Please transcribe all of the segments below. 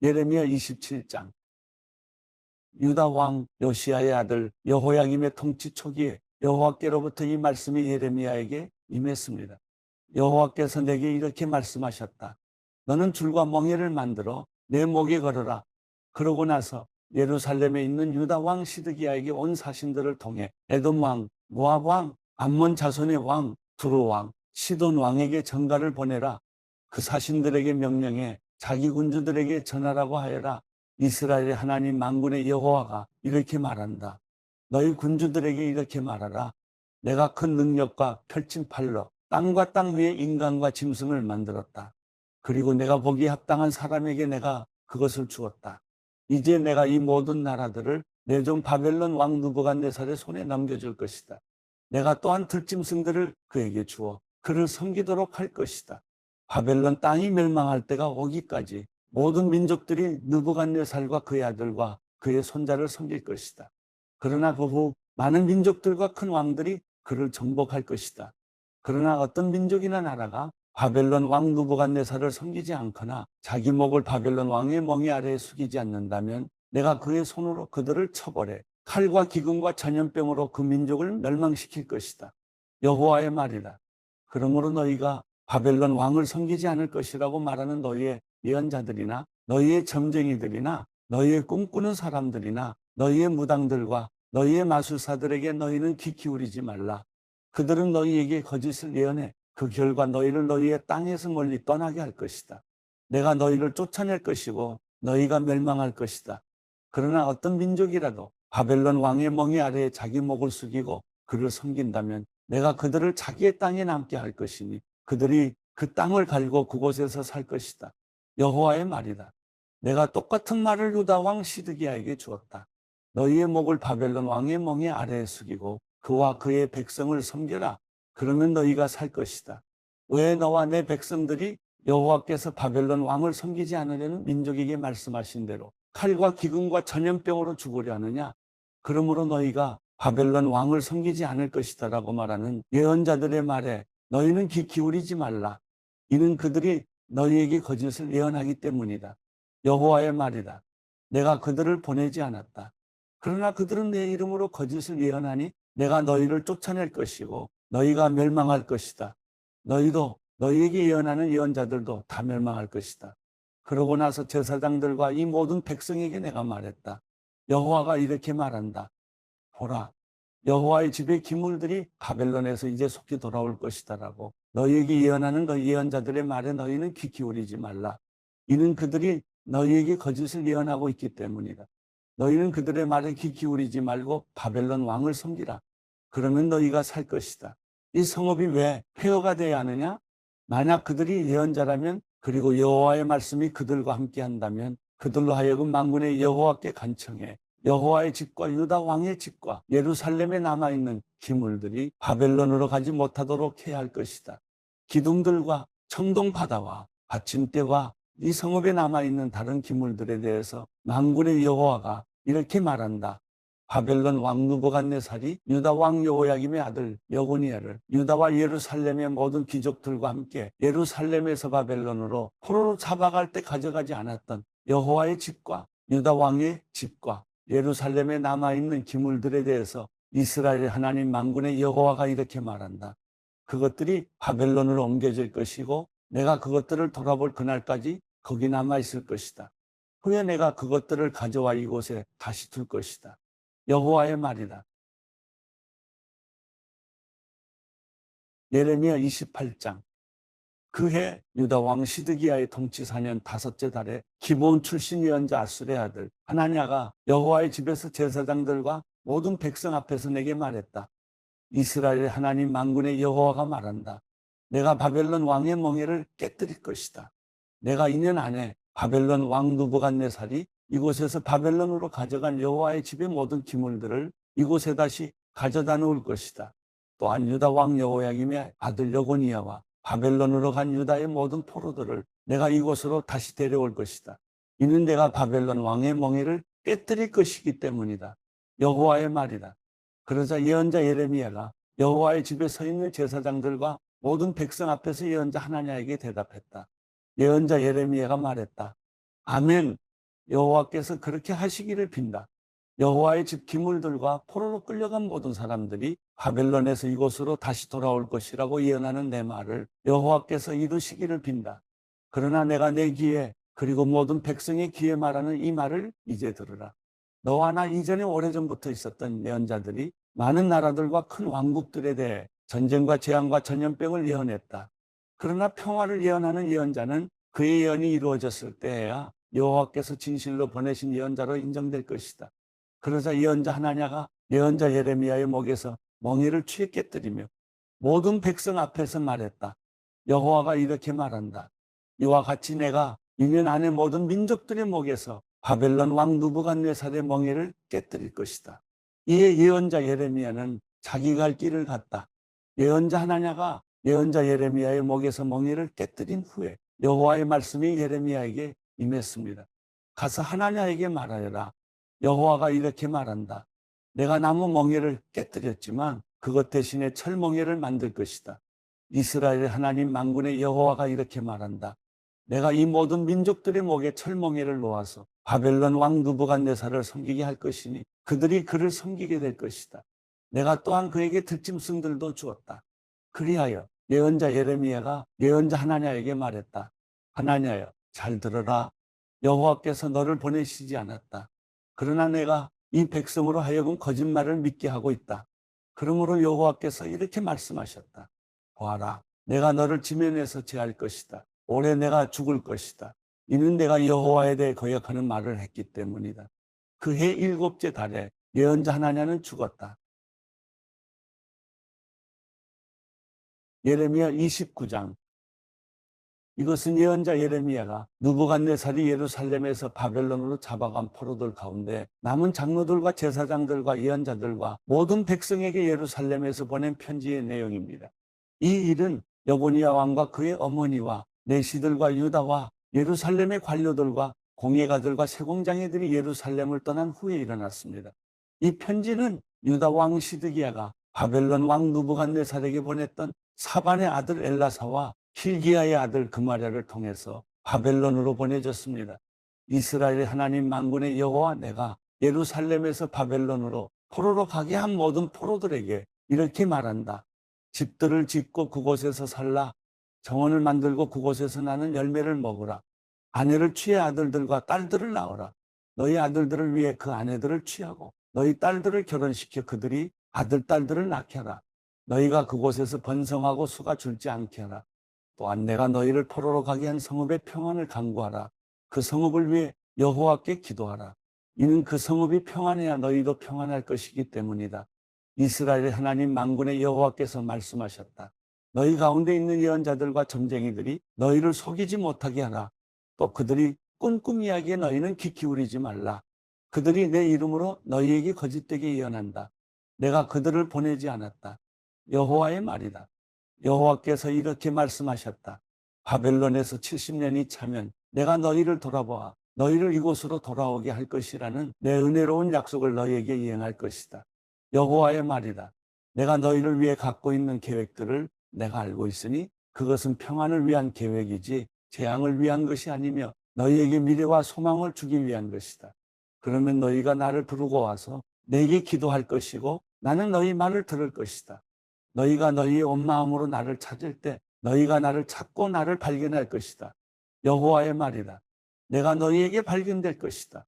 예레미야 27장. 유다 왕 요시야의 아들 여호야김의 통치 초기에 여호와께로부터 이 말씀이 예레미야에게 임했습니다. 여호와께서 내게 이렇게 말씀하셨다. 너는 줄과 멍에를 만들어 내 목에 걸어라. 그러고 나서 예루살렘에 있는 유다 왕 시드기야에게 온 사신들을 통해 에돔 왕, 모압 왕, 암몬 자손의 왕, 두로 왕, 시돈 왕에게 전가를 보내라. 그 사신들에게 명령해 자기 군주들에게 전하라고 하여라. 이스라엘의 하나님 만군의 여호와가 이렇게 말한다. 너희 군주들에게 이렇게 말하라. 내가 큰 능력과 펼친 팔로 땅과 땅 위에 인간과 짐승을 만들었다. 그리고 내가 보기에 합당한 사람에게 내가 그것을 주었다. 이제 내가 이 모든 나라들을 내 종 바벨론 왕 느부갓네살의 손에 넘겨줄 것이다. 내가 또한 들짐승들을 그에게 주어 그를 섬기도록 할 것이다. 바벨론 땅이 멸망할 때가 오기까지 모든 민족들이 느부갓네살과 그의 아들과 그의 손자를 섬길 것이다. 그러나 그 후 많은 민족들과 큰 왕들이 그를 정복할 것이다. 그러나 어떤 민족이나 나라가 바벨론 왕 느부갓네살을 섬기지 않거나 자기 목을 바벨론 왕의 멍에 아래에 숙이지 않는다면 내가 그의 손으로 그들을 처벌해 칼과 기근과 전염병으로 그 민족을 멸망시킬 것이다. 여호와의 말이다. 그러므로 너희가 바벨론 왕을 섬기지 않을 것이라고 말하는 너희의 예언자들이나 너희의 점쟁이들이나 너희의 꿈꾸는 사람들이나 너희의 무당들과 너희의 마술사들에게 너희는 귀 기울이지 말라. 그들은 너희에게 거짓을 예언해 그 결과 너희를 너희의 땅에서 멀리 떠나게 할 것이다. 내가 너희를 쫓아낼 것이고 너희가 멸망할 것이다. 그러나 어떤 민족이라도 바벨론 왕의 멍에 아래에 자기 목을 숙이고 그를 섬긴다면 내가 그들을 자기의 땅에 남게 할 것이니 그들이 그 땅을 갈고 그곳에서 살 것이다. 여호와의 말이다. 내가 똑같은 말을 유다 왕 시드기야에게 주었다. 너희의 목을 바벨론 왕의 멍에 아래에 숙이고 그와 그의 백성을 섬겨라. 그러면 너희가 살 것이다. 왜 너와 내 백성들이 여호와께서 바벨론 왕을 섬기지 않으려는 민족에게 말씀하신 대로 칼과 기근과 전염병으로 죽으려 하느냐? 그러므로 너희가 바벨론 왕을 섬기지 않을 것이다라고 말하는 예언자들의 말에 너희는 귀 기울이지 말라. 이는 그들이 너희에게 거짓을 예언하기 때문이다. 여호와의 말이다. 내가 그들을 보내지 않았다. 그러나 그들은 내 이름으로 거짓을 예언하니 내가 너희를 쫓아낼 것이고 너희가 멸망할 것이다. 너희도 너희에게 예언하는 예언자들도 다 멸망할 것이다. 그러고 나서 제사장들과 이 모든 백성에게 내가 말했다. 여호와가 이렇게 말한다. 보라, 여호와의 집의 기물들이 바벨론에서 이제 속히 돌아올 것이다라고 너희에게 예언하는 그 예언자들의 말에 너희는 귀 기울이지 말라. 이는 그들이 너희에게 거짓을 예언하고 있기 때문이다. 너희는 그들의 말에 귀 기울이지 말고 바벨론 왕을 섬기라. 그러면 너희가 살 것이다. 이 성읍이 왜 폐허가 되어야 하느냐? 만약 그들이 예언자라면 그리고 여호와의 말씀이 그들과 함께 한다면 그들로 하여금 만군의 여호와께 간청해 여호와의 집과 유다 왕의 집과 예루살렘에 남아있는 기물들이 바벨론으로 가지 못하도록 해야 할 것이다. 기둥들과 청동 바다와 받침대와 이 성읍에 남아있는 다른 기물들에 대해서 만군의 여호와가 이렇게 말한다. 바벨론 왕 느부갓네살이 유다 왕 여호야김의 아들 여고니야를 유다와 예루살렘의 모든 귀족들과 함께 예루살렘에서 바벨론으로 포로로 잡아갈 때 가져가지 않았던 여호와의 집과 유다 왕의 집과 예루살렘에 남아있는 기물들에 대해서 이스라엘의 하나님 만군의 여호와가 이렇게 말한다. 그것들이 바벨론으로 옮겨질 것이고 내가 그것들을 돌아볼 그날까지 거기 남아있을 것이다. 후에 내가 그것들을 가져와 이곳에 다시 둘 것이다. 여호와의 말이다. 예레미야 28장. 그해 유다 왕 시드기야의 통치 4년 5째 달에 기브온 출신 예언자 아술의 아들 하나냐가 여호와의 집에서 제사장들과 모든 백성 앞에서 내게 말했다. 이스라엘의 하나님 만군의 여호와가 말한다. 내가 바벨론 왕의 멍에를 깨뜨릴 것이다. 내가 2년 안에 바벨론 왕 느부갓네살이 이곳에서 바벨론으로 가져간 여호와의 집의 모든 기물들을 이곳에 다시 가져다 놓을 것이다. 또한 유다 왕 여호야김의 아들 여고니야와 바벨론으로 간 유다의 모든 포로들을 내가 이곳으로 다시 데려올 것이다. 이는 내가 바벨론 왕의 멍에를 깨뜨릴 것이기 때문이다. 여호와의 말이다. 그러자 예언자 예레미야가 여호와의 집에 서 있는 제사장들과 모든 백성 앞에서 예언자 하나냐에게 대답했다. 예언자 예레미야가 말했다. 아멘. 여호와께서 그렇게 하시기를 빈다. 여호와의 집 기물들과 포로로 끌려간 모든 사람들이 바벨론에서 이곳으로 다시 돌아올 것이라고 예언하는 내 말을 여호와께서 이루시기를 빈다. 그러나 내가 내 귀에 그리고 모든 백성의 귀에 말하는 이 말을 이제 들으라. 너와 나 이전에 오래전부터 있었던 예언자들이 많은 나라들과 큰 왕국들에 대해 전쟁과 재앙과 전염병을 예언했다. 그러나 평화를 예언하는 예언자는 그의 예언이 이루어졌을 때에야 여호와께서 진실로 보내신 예언자로 인정될 것이다. 그러자 예언자 하나냐가 예언자 예레미야의 목에서 멍에를 취해 깨뜨리며 모든 백성 앞에서 말했다. 여호와가 이렇게 말한다. 이와 같이 내가 2년 안에 모든 민족들의 목에서 바벨론 왕 느부갓네살의 멍에를 깨뜨릴 것이다. 이에 예언자 예레미야는 자기 갈 길을 갔다. 예언자 하나냐가 예언자 예레미야의 목에서 멍에를 깨뜨린 후에 여호와의 말씀이 예레미야에게 임했습니다. 가서 하나냐에게 말하여라. 여호와가 이렇게 말한다. 내가 나무 멍에를 깨뜨렸지만 그것 대신에 철 멍에를 만들 것이다. 이스라엘의 하나님 만군의 여호와가 이렇게 말한다. 내가 이 모든 민족들의 목에 철 멍에를 놓아서 바벨론 왕 느부갓네살을 섬기게 할 것이니 그들이 그를 섬기게 될 것이다. 내가 또한 그에게 들짐승들도 주었다. 그리하여 예언자 예레미야가 예언자 하나냐에게 말했다. 하나냐여, 잘 들어라. 여호와께서 너를 보내시지 않았다. 그러나 내가 이 백성으로 하여금 거짓말을 믿게 하고 있다. 그러므로 여호와께서 이렇게 말씀하셨다. 보아라, 내가 너를 지면에서 제할 것이다. 올해 내가 죽을 것이다. 이는 내가 여호와에 대해 거역하는 말을 했기 때문이다. 그 해 7째 달에 예언자 하나냐는 죽었다. 예레미야 29장. 이것은 예언자 예레미야가 느부갓네살이 예루살렘에서 바벨론으로 잡아간 포로들 가운데 남은 장로들과 제사장들과 예언자들과 모든 백성에게 예루살렘에서 보낸 편지의 내용입니다. 이 일은 여고니야 왕과 그의 어머니와 내시들과 유다와 예루살렘의 관료들과 공예가들과 세공장애들이 예루살렘을 떠난 후에 일어났습니다. 이 편지는 유다 왕 시드기야가 바벨론 왕 느부갓네살에게 보냈던 사반의 아들 엘라사와 hil기야의 아들 그마랴를 통해서 바벨론으로 보내졌습니다. 이스라엘의 하나님 만군의 여호와 내가 예루살렘에서 바벨론으로 포로로 가게 한 모든 포로들에게 이렇게 말한다. 집들을 짓고 그곳에서 살라. 정원을 만들고 그곳에서 나는 열매를 먹으라. 아내를 취해 아들들과 딸들을 낳으라. 너희 아들들을 위해 그 아내들을 취하고 너희 딸들을 결혼시켜 그들이 아들, 딸들을 낳게 하라. 너희가 그곳에서 번성하고 수가 줄지 않게 하라. 또한 내가 너희를 포로로 가게 한 성읍의 평안을 간구하라. 그 성읍을 위해 여호와께 기도하라. 이는 그 성읍이 평안해야 너희도 평안할 것이기 때문이다. 이스라엘의 하나님 만군의 여호와께서 말씀하셨다. 너희 가운데 있는 예언자들과 점쟁이들이 너희를 속이지 못하게 하라. 또 그들이 꾼꾼 이야기에 너희는 귀 기울이지 말라. 그들이 내 이름으로 너희에게 거짓되게 예언한다. 내가 그들을 보내지 않았다. 여호와의 말이다. 여호와께서 이렇게 말씀하셨다. 바벨론에서 70년이 차면 내가 너희를 돌아보아 너희를 이곳으로 돌아오게 할 것이라는 내 은혜로운 약속을 너희에게 이행할 것이다. 여호와의 말이다. 내가 너희를 위해 갖고 있는 계획들을 내가 알고 있으니 그것은 평안을 위한 계획이지 재앙을 위한 것이 아니며 너희에게 미래와 소망을 주기 위한 것이다. 그러면 너희가 나를 부르고 와서 내게 기도할 것이고 나는 너희 말을 들을 것이다. 너희가 너희의 온 마음으로 나를 찾을 때 너희가 나를 찾고 나를 발견할 것이다. 여호와의 말이다. 내가 너희에게 발견될 것이다.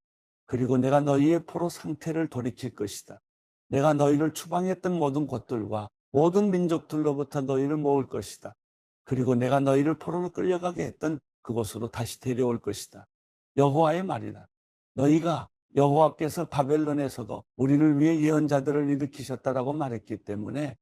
그리고 내가 너희의 포로 상태를 돌이킬 것이다. 내가 너희를 추방했던 모든 곳들과 모든 민족들로부터 너희를 모을 것이다. 그리고 내가 너희를 포로로 끌려가게 했던 그곳으로 다시 데려올 것이다. 여호와의 말이다. 너희가 여호와께서 바벨론에서도 우리를 위해 예언자들을 일으키셨다라고 말했기 때문에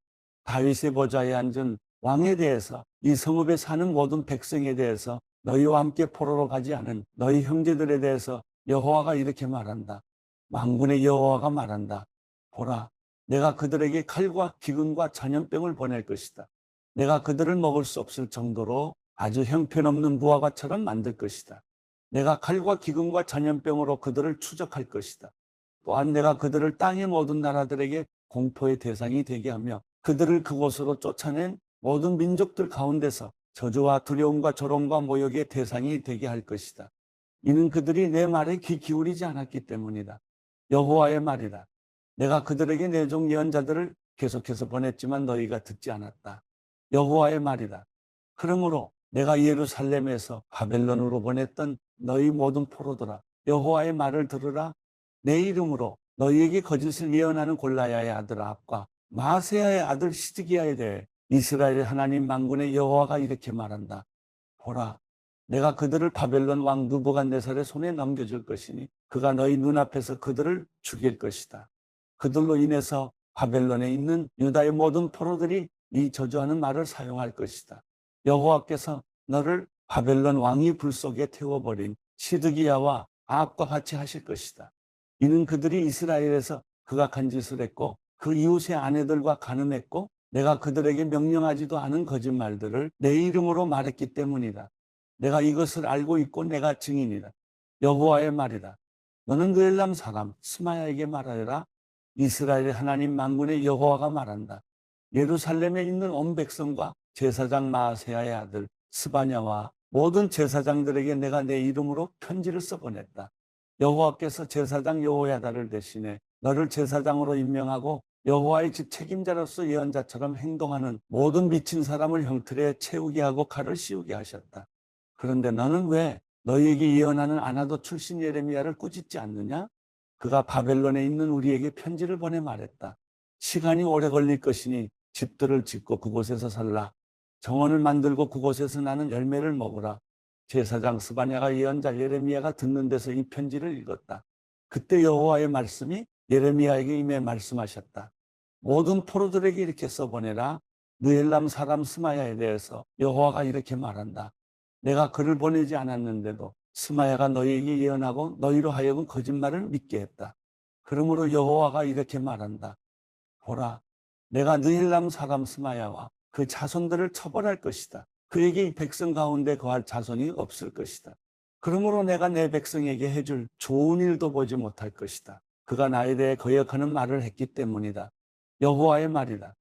다윗의 보좌에 앉은 왕에 대해서 이 성읍에 사는 모든 백성에 대해서 너희와 함께 포로로 가지 않은 너희 형제들에 대해서 여호와가 이렇게 말한다. 만군의 여호와가 말한다. 보라, 내가 그들에게 칼과 기근과 전염병을 보낼 것이다. 내가 그들을 먹을 수 없을 정도로 아주 형편없는 무화과처럼 만들 것이다. 내가 칼과 기근과 전염병으로 그들을 추적할 것이다. 또한 내가 그들을 땅의 모든 나라들에게 공포의 대상이 되게 하며 그들을 그곳으로 쫓아낸 모든 민족들 가운데서 저주와 두려움과 조롱과 모욕의 대상이 되게 할 것이다. 이는 그들이 내 말에 귀 기울이지 않았기 때문이다. 여호와의 말이다. 내가 그들에게 내 종 예언자들을 계속해서 보냈지만 너희가 듣지 않았다. 여호와의 말이다. 그러므로 내가 예루살렘에서 바벨론으로 보냈던 너희 모든 포로들아, 여호와의 말을 들으라. 내 이름으로 너희에게 거짓을 예언하는 골라야의 아들 압과 마세야의 아들 시드기야에 대해 이스라엘의 하나님 만군의 여호와가 이렇게 말한다. 보라, 내가 그들을 바벨론 왕 느부갓네살의 손에 넘겨줄 것이니 그가 너희 눈앞에서 그들을 죽일 것이다. 그들로 인해서 바벨론에 있는 유다의 모든 포로들이 이 저주하는 말을 사용할 것이다. 여호와께서 너를 바벨론 왕이 불 속에 태워버린 시드기야와 아합과 같이 하실 것이다. 이는 그들이 이스라엘에서 극악한 짓을 했고 그 이웃의 아내들과 간음했고 내가 그들에게 명령하지도 않은 거짓말들을 내 이름으로 말했기 때문이다. 내가 이것을 알고 있고 내가 증인이다. 여호와의 말이다. 너는 느엘람 사람 스마야에게 말하여라. 이스라엘의 하나님 만군의 여호와가 말한다. 예루살렘에 있는 온 백성과 제사장 마아세야의 아들 스바냐와 모든 제사장들에게 내가 내 이름으로 편지를 써보냈다. 여호와께서 제사장 여호야다를 대신해 너를 제사장으로 임명하고 여호와의 집 책임자로서 예언자처럼 행동하는 모든 미친 사람을 형틀에 채우게 하고 칼을 씌우게 하셨다. 그런데 너는 왜 너희에게 예언하는 아나도 출신 예레미야를 꾸짖지 않느냐? 그가 바벨론에 있는 우리에게 편지를 보내 말했다. 시간이 오래 걸릴 것이니 집들을 짓고 그곳에서 살라. 정원을 만들고 그곳에서 나는 열매를 먹으라. 제사장 스바냐가 예언자 예레미야가 듣는 데서 이 편지를 읽었다. 그때 여호와의 말씀이 예레미야에게 임해 말씀하셨다. 모든 포로들에게 이렇게 써보내라. 느엘람 사람 스마야에 대해서 여호와가 이렇게 말한다. 내가 그를 보내지 않았는데도 스마야가 너희에게 예언하고 너희로 하여금 거짓말을 믿게 했다. 그러므로 여호와가 이렇게 말한다. 보라, 내가 느헬람 사람 스마야와 그 자손들을 처벌할 것이다. 그에게 이 백성 가운데 거할 자손이 없을 것이다. 그러므로 내가 내 백성에게 해줄 좋은 일도 보지 못할 것이다. 그가 나에 대해 거역하는 말을 했기 때문이다. 여호와의 말이다.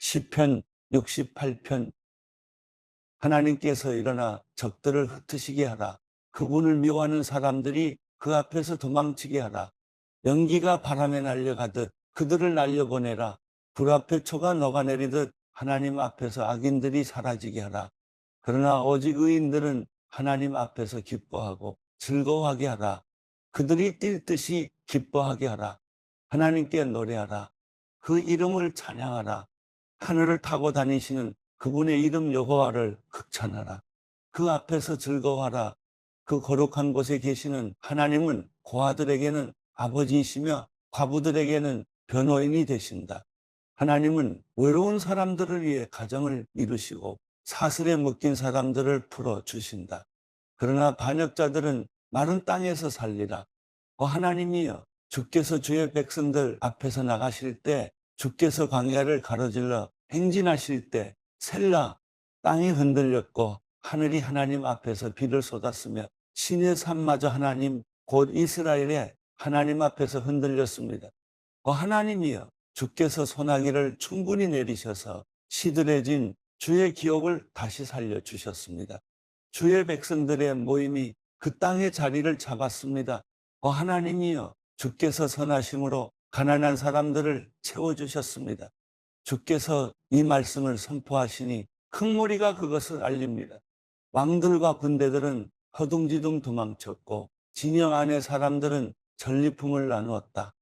시편 68편. 하나님께서 일어나 적들을 흩으시게 하라. 그분을 미워하는 사람들이 그 앞에서 도망치게 하라. 연기가 바람에 날려가듯 그들을 날려보내라. 불 앞에 초가 녹아내리듯 하나님 앞에서 악인들이 사라지게 하라. 그러나 오직 의인들은 하나님 앞에서 기뻐하고 즐거워하게 하라. 그들이 뛸 듯이 기뻐하게 하라. 하나님께 노래하라. 그 이름을 찬양하라. 하늘을 타고 다니시는 그분의 이름 여호와를 극찬하라. 그 앞에서 즐거워하라. 그 거룩한 곳에 계시는 하나님은 고아들에게는 아버지이시며 과부들에게는 변호인이 되신다. 하나님은 외로운 사람들을 위해 가정을 이루시고 사슬에 묶인 사람들을 풀어주신다. 그러나 반역자들은 마른 땅에서 살리라. 하나님이여, 주께서 주의 백성들 앞에서 나가실 때, 주께서 광야를 가로질러 행진하실 때 셀라, 땅이 흔들렸고 하늘이 하나님 앞에서 비를 쏟았으며 신의 산마저 하나님 곧 이스라엘의 하나님 앞에서 흔들렸습니다. 하나님이여, 주께서 소나기를 충분히 내리셔서 시들해진 주의 기업을 다시 살려주셨습니다. 주의 백성들의 모임이 그 땅의 자리를 잡았습니다. 하나님이여, 주께서 선하심으로 가난한 사람들을 채워주셨습니다. 주께서 이 말씀을 선포하시니 큰 무리가 그것을 알립니다. 왕들과 군대들은 허둥지둥 도망쳤고 진영 안의 사람들은 전리품을 나누었다.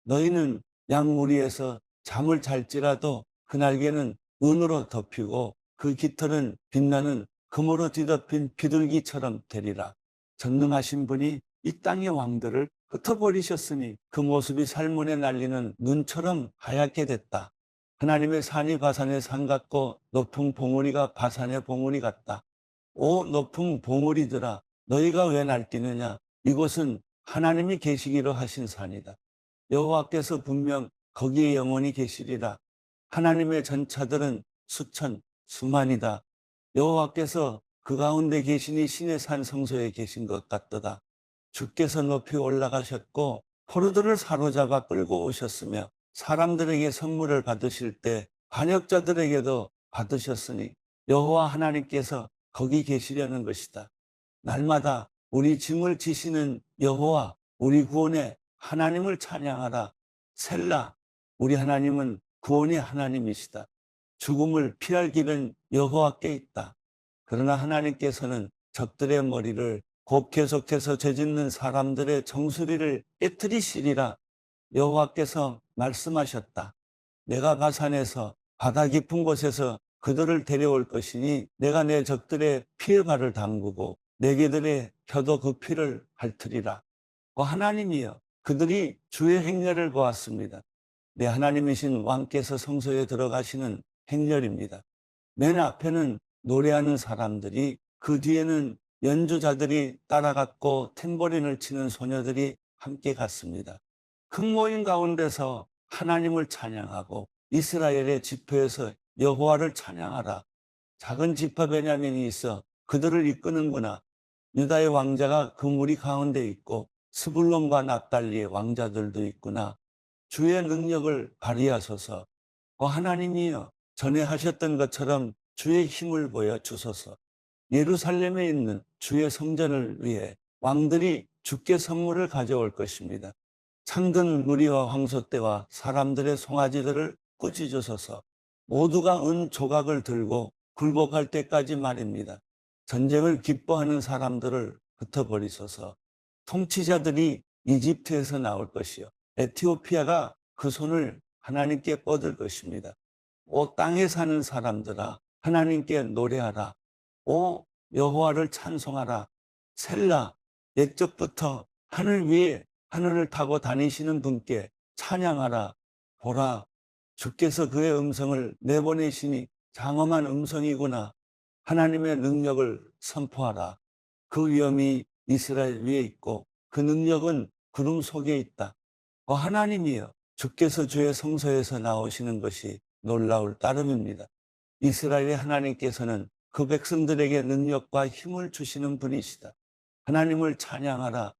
너희는 양무리에서 잠을 잘지라도 그 날개는 은으로 덮이고 그 깃털은 빛나는 금으로 뒤덮인 비둘기처럼 되리라. 전능하신 분이 이 땅의 왕들을 흩어버리셨으니 그 모습이 살문에 날리는 눈처럼 하얗게 됐다. 하나님의 산이 바산의 산 같고 높은 봉우리가 바산의 봉우리 같다. 오 높은 봉우리들아, 너희가 왜 날뛰느냐? 이곳은 하나님이 계시기로 하신 산이다. 여호와께서 분명 거기에 영원히 계시리라. 하나님의 전차들은 수천 수만이다. 여호와께서 그 가운데 계시니 신의 산 성소에 계신 것 같도다. 주께서 높이 올라가셨고 포로들을 사로잡아 끌고 오셨으며 사람들에게 선물을 받으실 때 반역자들에게도 받으셨으니 여호와 하나님께서 거기 계시려는 것이다. 날마다 우리 짐을 지시는 여호와 우리 구원의 하나님을 찬양하라. 셀라, 우리 하나님은 구원의 하나님이시다. 죽음을 피할 길은 여호와께 있다. 그러나 하나님께서는 적들의 머리를 곧 계속해서 죄짓는 사람들의 정수리를 깨뜨리시리라. 여호와께서 말씀하셨다. 내가 가산에서 바다 깊은 곳에서 그들을 데려올 것이니 내가 내 적들의 피의 발을 담그고 내 개들의 혀도 그 피를 핥으리라. 하나님이여, 그들이 주의 행렬을 보았습니다. 내 하나님이신 왕께서 성소에 들어가시는 행렬입니다. 맨 앞에는 노래하는 사람들이, 그 뒤에는 연주자들이 따라갔고 탬버린을 치는 소녀들이 함께 갔습니다. 큰 모임 가운데서 하나님을 찬양하고 이스라엘의 지파에서 여호와를 찬양하라. 작은 지파 베냐민이 있어 그들을 이끄는구나. 유다의 왕자가 그 무리 가운데 있고 스불론과 납달리의 왕자들도 있구나. 주의 능력을 발휘하소서. 하나님이여, 전에 하셨던 것처럼 주의 힘을 보여주소서. 예루살렘에 있는 주의 성전을 위해 왕들이 주께 선물을 가져올 것입니다. 창든 누리와 황소떼와 사람들의 송아지들을 꾸짖으소서. 모두가 은 조각을 들고 굴복할 때까지 말입니다. 전쟁을 기뻐하는 사람들을 흩어버리소서. 통치자들이 이집트에서 나올 것이요 에티오피아가 그 손을 하나님께 뻗을 것입니다. 오 땅에 사는 사람들아, 하나님께 노래하라. 오 여호와를 찬송하라. 셀라, 옛적부터 하늘 위에 하늘을 타고 다니시는 분께 찬양하라. 보라, 주께서 그의 음성을 내보내시니 장엄한 음성이구나. 하나님의 능력을 선포하라. 그 위엄이 이스라엘 위에 있고 그 능력은 구름 속에 있다. 하나님이여, 주께서 주의 성소에서 나오시는 것이 놀라울 따름입니다. 이스라엘의 하나님께서는 그 백성들에게 능력과 힘을 주시는 분이시다. 하나님을 찬양하라.